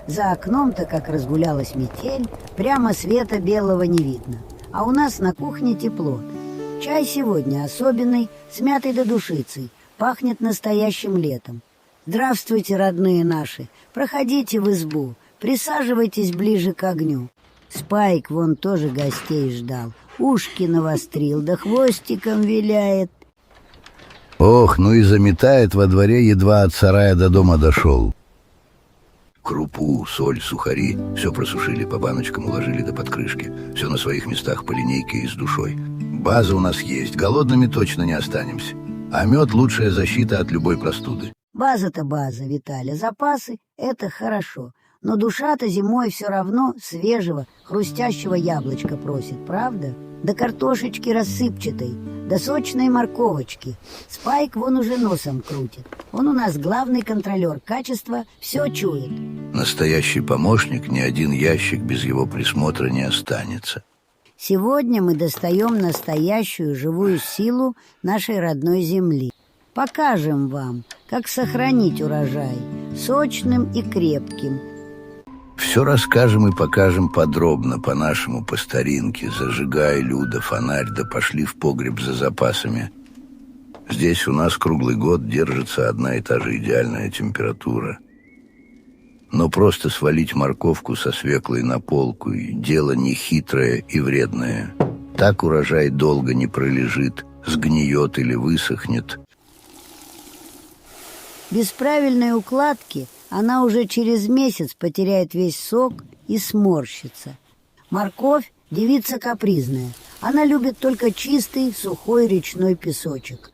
За окном-то, как разгулялась метель, прямо света белого не видно. А у нас на кухне тепло. Чай сегодня особенный, с мятой да душицей, пахнет настоящим летом. Здравствуйте, родные наши, проходите в избу, присаживайтесь ближе к огню. Спайк вон тоже гостей ждал, ушки навострил, да хвостиком виляет. Ох, ну и заметает во дворе, едва от сарая до дома дошел. Крупу, соль, сухари — все просушили, по баночкам уложили да под крышки. Все на своих местах по линейке и с душой. База у нас есть, голодными точно не останемся. А мед — лучшая защита от любой простуды. База-то база, Виталя, запасы — это хорошо. Но душа-то зимой все равно свежего, хрустящего яблочка просит, правда? Да картошечки рассыпчатой, да сочной морковочки. Спайк вон уже носом крутит. Он у нас главный контролер качества, все чует. Настоящий помощник, ни один ящик без его присмотра не останется. Сегодня мы достаем настоящую живую силу нашей родной земли. Покажем вам, как сохранить урожай сочным и крепким. Все расскажем и покажем подробно, по-нашему, по старинке. Зажигай, Люда, фонарь, да пошли в погреб за запасами. Здесь у нас круглый год держится одна и та же идеальная температура. Но просто свалить морковку со свеклой на полку — и дело нехитрое и вредное. Так урожай долго не пролежит, сгниет или высохнет. Без правильной укладки она уже через месяц потеряет весь сок и сморщится. Морковь – девица капризная. Она любит только чистый, сухой речной песочек.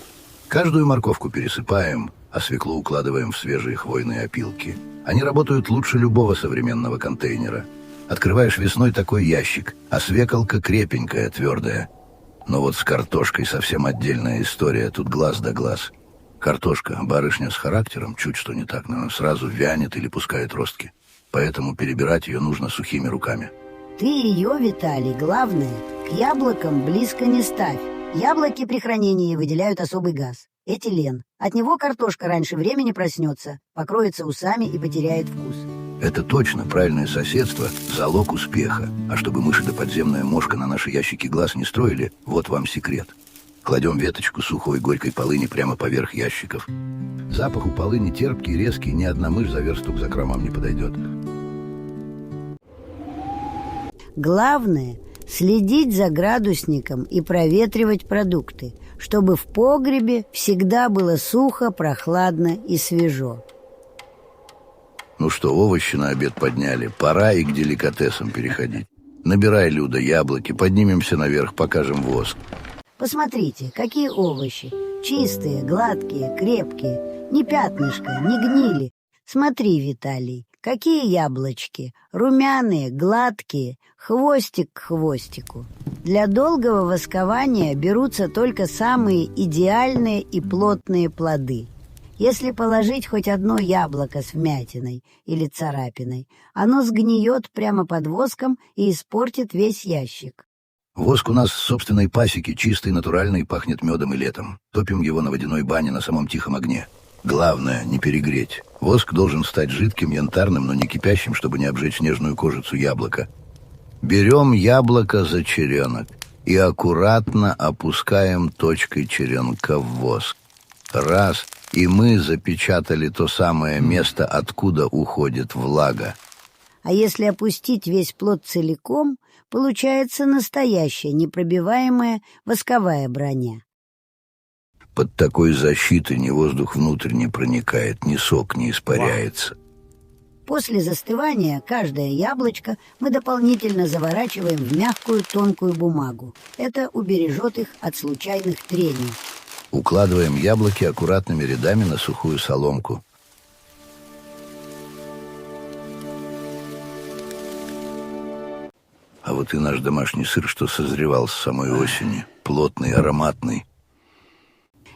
Каждую морковку пересыпаем, а свеклу укладываем в свежие хвойные опилки. Они работают лучше любого современного контейнера. Открываешь весной такой ящик, а свеколка крепенькая, твердая. Но вот с картошкой совсем отдельная история, тут глаз да глаз. Картошка, барышня с характером, чуть что не так, но сразу вянет или пускает ростки. Поэтому перебирать ее нужно сухими руками. Ты ее, Виталий, главное, к яблокам близко не ставь. Яблоки при хранении выделяют особый газ – этилен. От него картошка раньше времени проснется, покроется усами и потеряет вкус. Это точно, правильное соседство – залог успеха. А чтобы мыши да подземная мошка на наши ящики глаз не строили, вот вам секрет. Кладем веточку сухой горькой полыни прямо поверх ящиков. Запах у полыни терпкий, резкий, ни одна мышь за версту к закромам не подойдет. Главное – следить за градусником и проветривать продукты, чтобы в погребе всегда было сухо, прохладно и свежо. Ну что, овощи на обед подняли, пора и к деликатесам переходить. Набирай, Люда, яблоки, поднимемся наверх, покажем воск. Посмотрите, какие овощи. Чистые, гладкие, крепкие. Ни пятнышка, ни гнили. Смотри, Виталий, какие яблочки. Румяные, гладкие, хвостик к хвостику. Для долгого воскования берутся только самые идеальные и плотные плоды. Если положить хоть одно яблоко с вмятиной или царапиной, оно сгниет прямо под воском и испортит весь ящик. Воск у нас с собственной пасеки, чистый, натуральный, пахнет медом и летом. Топим его на водяной бане на самом тихом огне. Главное — не перегреть. Воск должен стать жидким, янтарным, но не кипящим, чтобы не обжечь нежную кожицу яблока. Берем яблоко за черенок и аккуратно опускаем точкой черенка в воск. Раз — и мы запечатали то самое место, откуда уходит влага. А если опустить весь плод целиком, получается настоящая непробиваемая восковая броня. Под такой защитой ни воздух внутрь не проникает, ни сок не испаряется. После застывания каждое яблочко мы дополнительно заворачиваем в мягкую тонкую бумагу. Это убережет их от случайных трений. Укладываем яблоки аккуратными рядами на сухую соломку. А вот и наш домашний сыр, что созревал с самой осени. Плотный, ароматный.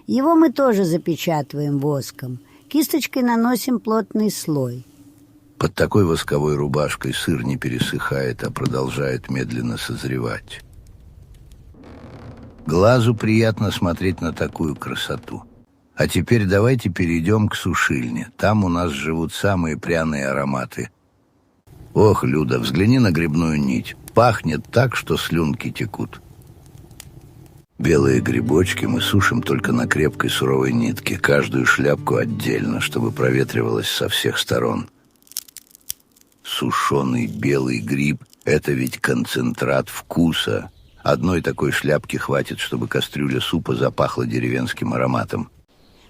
Его мы тоже запечатываем воском. Кисточкой наносим плотный слой. Под такой восковой рубашкой сыр не пересыхает, а продолжает медленно созревать. Глазу приятно смотреть на такую красоту. А теперь давайте перейдем к сушильне. Там у нас живут самые пряные ароматы. Ох, Люда, взгляни на грибную нить. Пахнет так, что слюнки текут. Белые грибочки мы сушим только на крепкой суровой нитке, каждую шляпку отдельно, чтобы проветривалось со всех сторон. Сушеный белый гриб — это ведь концентрат вкуса. Одной такой шляпки хватит, чтобы кастрюля супа запахла деревенским ароматом.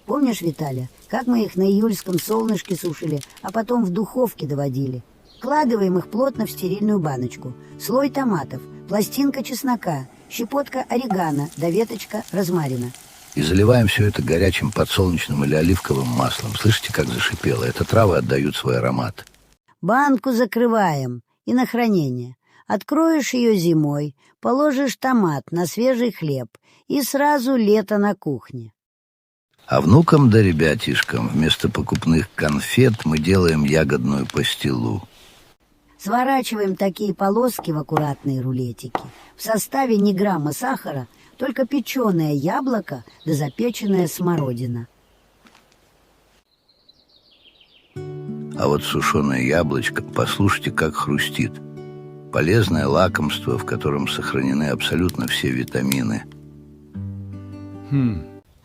Помнишь, Виталя, как мы их на июльском солнышке сушили, а потом в духовке доводили? Вкладываем их плотно в стерильную баночку. Слой томатов, пластинка чеснока, щепотка орегано да веточка розмарина. И заливаем все это горячим подсолнечным или оливковым маслом. Слышите, как зашипело? Это травы отдают свой аромат. Банку закрываем и на хранение. Откроешь ее зимой, положишь томат на свежий хлеб и сразу лето на кухне. А внукам да ребятишкам вместо покупных конфет мы делаем ягодную пастилу. Сворачиваем такие полоски в аккуратные рулетики. В составе ни грамма сахара, только печеное яблоко да запеченная смородина. А вот сушеное яблочко, послушайте, как хрустит. Полезное лакомство, в котором сохранены абсолютно все витамины.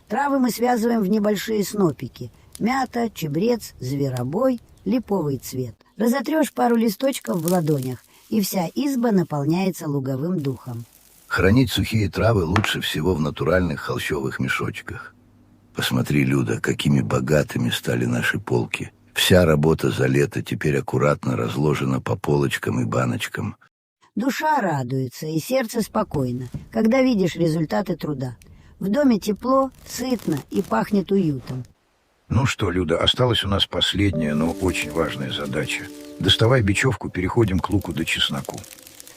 Травы мы связываем в небольшие снопики. Мята, чебрец, зверобой, липовый цвет. Разотрешь пару листочков в ладонях, и вся изба наполняется луговым духом. Хранить сухие травы лучше всего в натуральных холщовых мешочках. Посмотри, Люда, какими богатыми стали наши полки. Вся работа за лето теперь аккуратно разложена по полочкам и баночкам. Душа радуется, и сердце спокойно, когда видишь результаты труда. В доме тепло, сытно и пахнет уютом. Ну что, Люда, осталась у нас последняя, но очень важная задача. Доставай бечевку, переходим к луку да чесноку.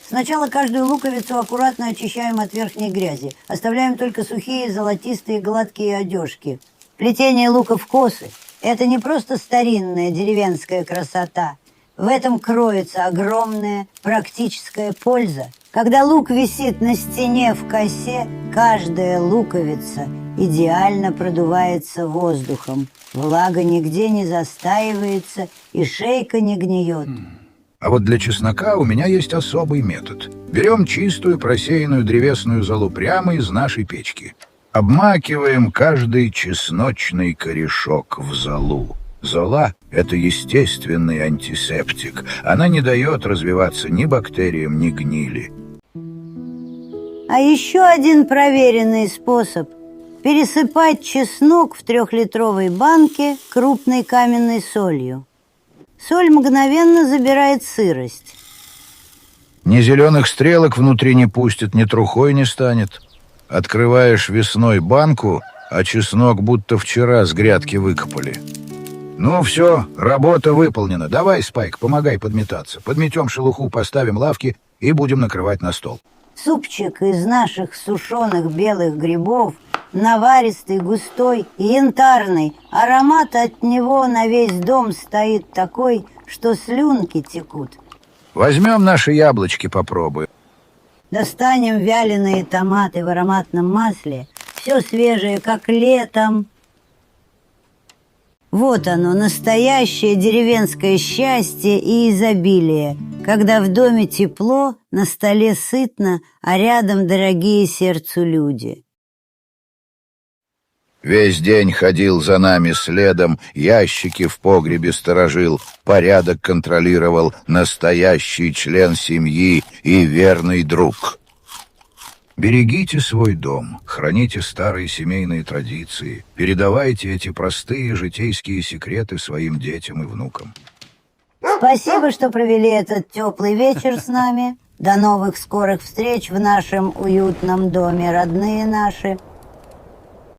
Сначала каждую луковицу аккуратно очищаем от верхней грязи. Оставляем только сухие, золотистые, гладкие одежки. Плетение лука в косы – это не просто старинная деревенская красота. В этом кроется огромная практическая польза. Когда лук висит на стене в косе, каждая луковица идеально продувается воздухом. Влага нигде не застаивается и шейка не гниет. А вот для чеснока у меня есть особый метод. Берем чистую просеянную древесную золу прямо из нашей печки. Обмакиваем каждый чесночный корешок в золу. Зола – это естественный антисептик. Она не дает развиваться ни бактериям, ни гнили. А еще один проверенный способ – пересыпать чеснок в 3-литровой банке крупной каменной солью. Соль мгновенно забирает сырость. Ни зеленых стрелок внутри не пустит, ни трухой не станет. Открываешь весной банку, а чеснок будто вчера с грядки выкопали. Ну все, работа выполнена. Давай, Спайк, помогай подметаться. Подметем шелуху, поставим лавки и будем накрывать на стол. Супчик из наших сушеных белых грибов, наваристый, густой и янтарный. Аромат от него на весь дом стоит такой, что слюнки текут. Возьмем наши яблочки, попробуем. Достанем вяленые томаты в ароматном масле. Все свежее, как летом. Вот оно, настоящее деревенское счастье и изобилие, когда в доме тепло, на столе сытно, а рядом дорогие сердцу люди. Весь день ходил за нами следом, ящики в погребе сторожил, порядок контролировал, настоящий член семьи и верный друг. Берегите свой дом, храните старые семейные традиции, передавайте эти простые житейские секреты своим детям и внукам. Спасибо, что провели этот теплый вечер с нами. До новых скорых встреч в нашем уютном доме, родные наши.